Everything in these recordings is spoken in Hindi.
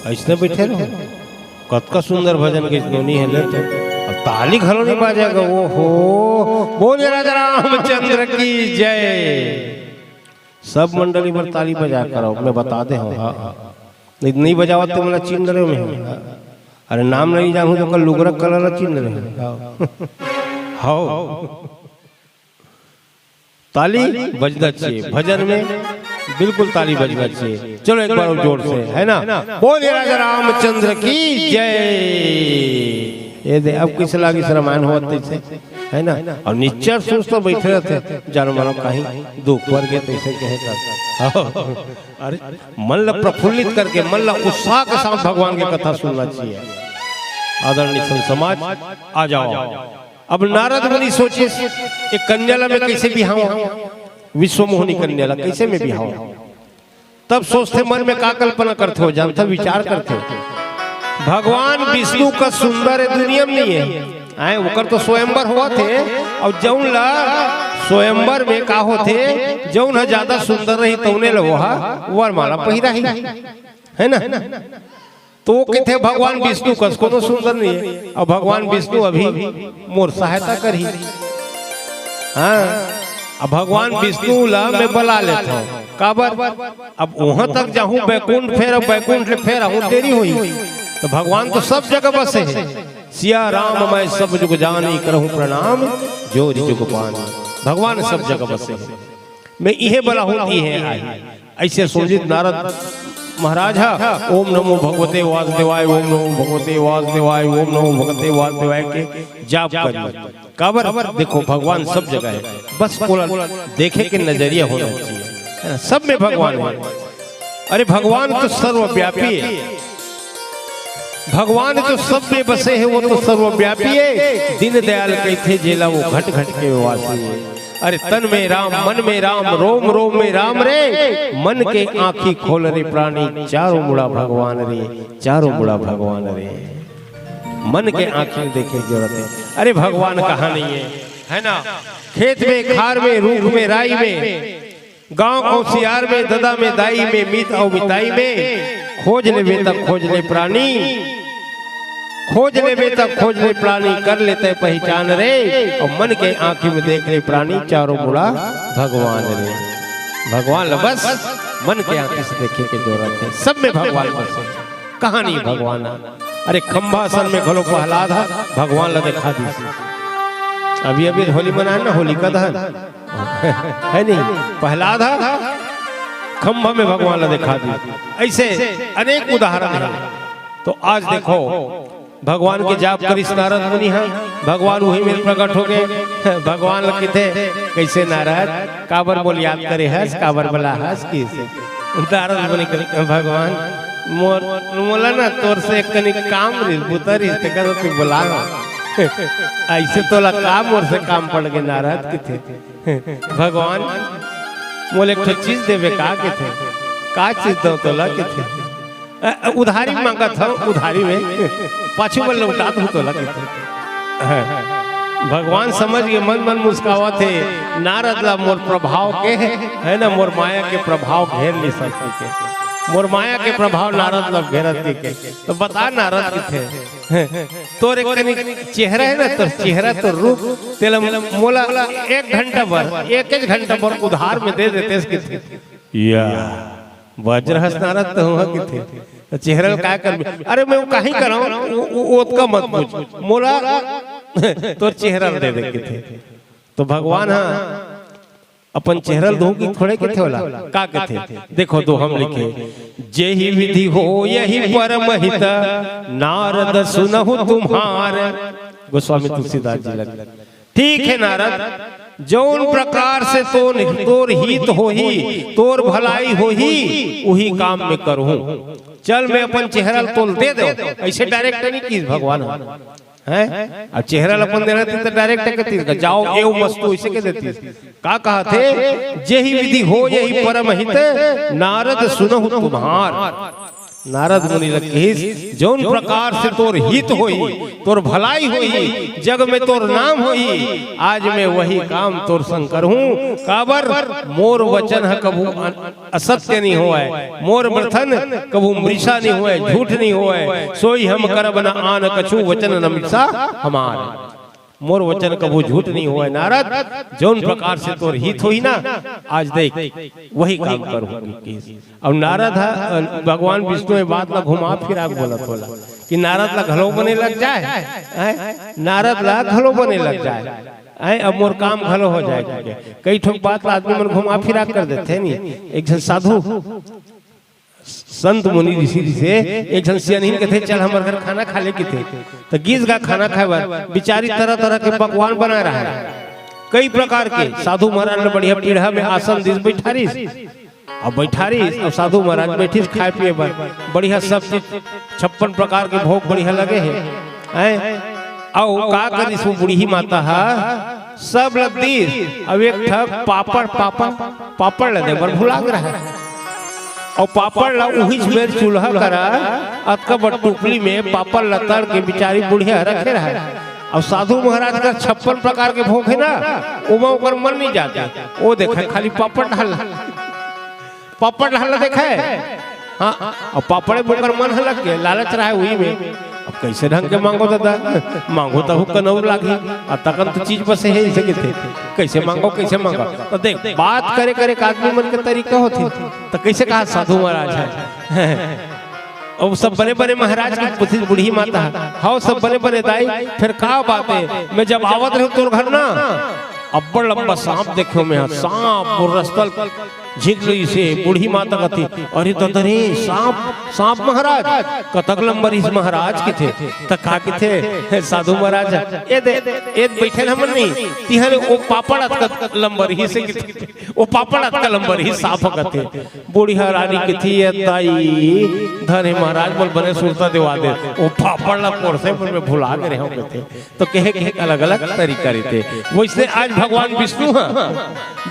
ऐसे बैठे रहो कतका सुंदर भजन के नोनी है ले तो अब ताली घलो नहीं बाजेगा। वो हो बोल राजा रामचंद्र की जय। सब मंडली पर ताली बजा करो मैं बता दे हूँ। हाँ नहीं बजाओ तो मला चिन्ह रहे में। अरे नाम नहीं जानू तो कल लुगरा कलर चिन्ह रहे हाँ ताली बजना चाहिए भजन में बिल्कुल ताली बजना चाहिए। चलो एक बार जोर से है ना बोले राजा रामचंद्र की जय। ये दे अब किस लागी रामायण होते थे है ना और निश्चय सोच तो बैठे रहते जानो मानो कहीं दुख पर गए तैसे कहे अरे मन ला प्रफुल्लित करके मन ला उत्साह के साथ भगवान की कथा सुनना चाहिए। आदरणीय समाज आ जाओ। अब नारद मुनि सोचे एक कन्याला में कैसे बिहाऊं विश्व मोहिनी कन्याला कैसे में बिहाऊं। तब सोचते मन में का कल्पना करते हो जानते विचार करते हो भगवान विष्णु का सुंदर है दुनिया में नहीं है आए उकर तो स्वयंवर हुआ थे और जौन ला स्वयंवर में का होते जौन ज्यादा सुंदर रही तौने ला वरमाला पहिरा ही है ना। तो कहते भगवान विष्णु कस को तो सुंदर नहीं है और भगवान विष्णु अभी मोर सहायता करी। हाँ अब भगवान विष्णु ला मैं बुला लेता हूँ काबर अब वहां तक जाऊं बैकुंठ फेर आऊं देरी हुई तो भगवान तो सब जगह बसे है। सिया राम मैं सब जुग जानी करहूं प्रणाम जोरी जुग पानी। भगवान सब जगह बसे है मैं इहे बला होती है आई। ऐसे सुरजित नारद महाराज ओम नमो भगवते वासुदेवाय ओम नमो भगवते वासुदेवाय ओम नमो भगवते वासुदेवाय के जाप करिए। काबर देखो भगवान सब जगह है बस देखे के नजरिया होना चाहिए सब में भगवान है। अरे भगवान तो सर्वव्यापी है भगवान तो सब में बसे है वो तो सर्वव्यापी है। दीन दयाल कहते जेला वो घट घट के वासी है। अरे तन में राम मन में राम रोम रोम में राम रे मन के आँखी खोल रे प्राणी चारों मुड़ा भगवान रे चारों मुड़ा भगवान रे। मन के आँखी देखे जरूरत है। अरे भगवान कहाँ नहीं है ना खेत में खार में रूख में राई में गांव औसियार में ददा में दाई में मीत और मिताई में खोज ले तक खोज ले प्राणी खोज ले तक खोज ले प्राणी कर लेते पहचान रे और मन के आंखी में देख ले प्राणी चारों मुड़ा भगवान रे। भगवान बस मन के आंखी से देखे के जरूरत है सब में भगवान बस कहानी भगवान। अरे खंभासन में घलो प्रहलाद भगवान ला देखा दी अभी अभी होली मनाए ना होली का दहन है नहीं प्रहलाद खंभा में भगवान ला देखा दी। ऐसे अनेक उदाहरण है। तो आज देखो भगवान के जाप करिस नारद मुनि है भगवान वही में प्रकट हो गए। भगवान लिखे कैसे नारद काबर बोल याद करे हस काबर बोला हस किसे नारद मुनि भगवान मोर मोला ना तोर से कनी काम रे बुतरी ते कर तू बुला ऐसे तो ला काम और से काम पड़ गए नारद किथे भगवान मोले एक चीज देवे का किथे का चीज दो तो ला किथे उधारी मांगा था उधारी में पाछू बल लौटा दो तो लगे भगवान समझ गए मन मन मुस्कावा थे नारद ला मोर प्रभाव के है ना मोर माया के प्रभाव घेर ली सकती के मोर माया के प्रभाव नारद ला घेरत के। तो बता नारद की थे तोर एक चेहरा है ना तो चेहरा तो रूप तेला मोला 1 घंटा भर 1 घंटा भर उधार में दे देते इसके या वज्रहस नारद तो हुआ कि थे चेहरा का कर। अरे मैं वो कहीं कराऊं ओत का मत पूछ मोला तो चेहरा दे दे के थे। तो भगवान हाँ अपन चेहरा दो की थोड़े के थे वाला का के थे देखो तो हम लिखे जेहि विधि हो यही परम हित नारद सुनहु तुम्हार। गोस्वामी तुलसीदास जी लगे ठीक है नारद जौन प्रकार से तोर हित हो ही तोर भलाई हो ही वही काम में करूं। चल मैं अपन चेहरा तोल दे दो ऐसे डायरेक्ट नहीं की भगवान है अब चेहरा अपन दे रहे तो डायरेक्ट कहती जाओ एव वस्तु ऐसे के देती का कहा थे जेहि विधि हो यही परम हित नारद सुनहु तुम्हार। नारद मुनि लखीस जौन प्रकार से तोर हित होई, तोर भलाई होई, जग में तोर नाम होई, आज मैं वही काम तोर संग करहूं। काबर मोर वचन है कभू असत्य नहीं होए, मोर वर्तन कभू मृषा नहीं होए, झूठ नहीं होए। सोई हम करब न आन कछु वचन न मृषा हमार। मोर वचन कभू झूठ नहीं हुआ। नारद जौन प्रकार से तोर हित होई ना, आज देख वही काम करूंगी। अब नारद भगवान विष्णु में बात ला घुमा फिरा बोलत होला कि नारद ला घलो बने लग जाए, नारद ला घलो बने लग जाए, अब मोर काम घलो हो जाए। कई ठोक बात ला आदमी मन घुमा फिरा कर देते नहीं। एक साधु संत मुनि ऋषि से एक जन सियानीन के थे, चल हमारे घर खाना खा ले के थे। तो गीज का खाना खाए बार बिचारी तरह तरह के पकवान बना रहा है, कई प्रकार के। साधु महाराज ने बढ़िया पीढ़ा में आसन दिस बैठारीस, अब बैठारीस अब साधु महाराज बैठीस खाए पिए बार बढ़िया सब चीज 56 प्रकार के भोग बढ़िया लगे हैं। औ का करिस वो बूढ़ी माता हा सब लद्दी। अब एक ठक पापड़ लदे बर भुला रहा है, और पापड़ ला उही मेर चूल्हा करा अतका बड़ टुकली में पापड़ लतर के बिचारी बुढ़िया रखे रहा। और साधु महाराज का 56 प्रकार के भोग है ना, उमा ऊपर मन नहीं जाता। वो देखा खाली पापड़ ढाल देखा है, हाँ। और पापड़े बोकर मन हलक के लालच रहा है वही में। अब कैसे ढंग के मांगो दादा, मांगो तो कनौर लागी, तकन तो चीज बसे है इसे थे। कैसे मांगो कैसे मांगो, तो देख बात करे करे आदमी मन के तरीका होती। तो कैसे कहा साधु महाराज है, और सब बने बने महाराज की बूढ़ी माता हाँ, सब बने बने दाई। फिर का बात है, मैं जब आवत रहूं तोर घर ना, अब्बड़ लंबा सांप देखो मैं, सांप और रस्तल झिगली से बूढ़ी माता कथी, अरे ददरे सांप महाराज कतक लंबर इस महाराज के थे। तका के थे साधु महाराज ए बैठे हमन नहीं तिहरे ओ पापड़ अतक लंबर ही से ओ पापड़ अतक लंबर ही साफ कथे। बूढ़िया रानी के थी ताई धरे महाराज बोल बने सुरता दिवा दे, ओ पापड़ ला पोरसे में भुला के रहो कथे। तो कहे के अलग अलग तरीका रहते। वैसे आज भगवान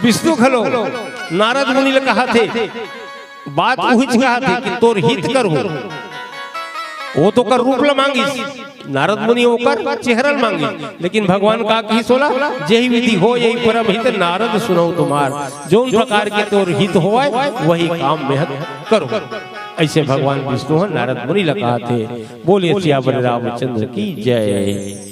विष्णु खलो नारद मुनि ने कहा थे, बात वही कहा थे कि तोर हित करूं। वो तो कर रूप ला मांगी, नारद मुनि होकर चेहरा मांगी, लेकिन भगवान का की सोला यही विधि हो यही परम हित नारद सुनो तुम्हार। जो प्रकार के तोर हित होए वही काम में करो। ऐसे भगवान विष्णु नारद मुनि लगा थे। बोलिए सियावर रामचंद्र की जय।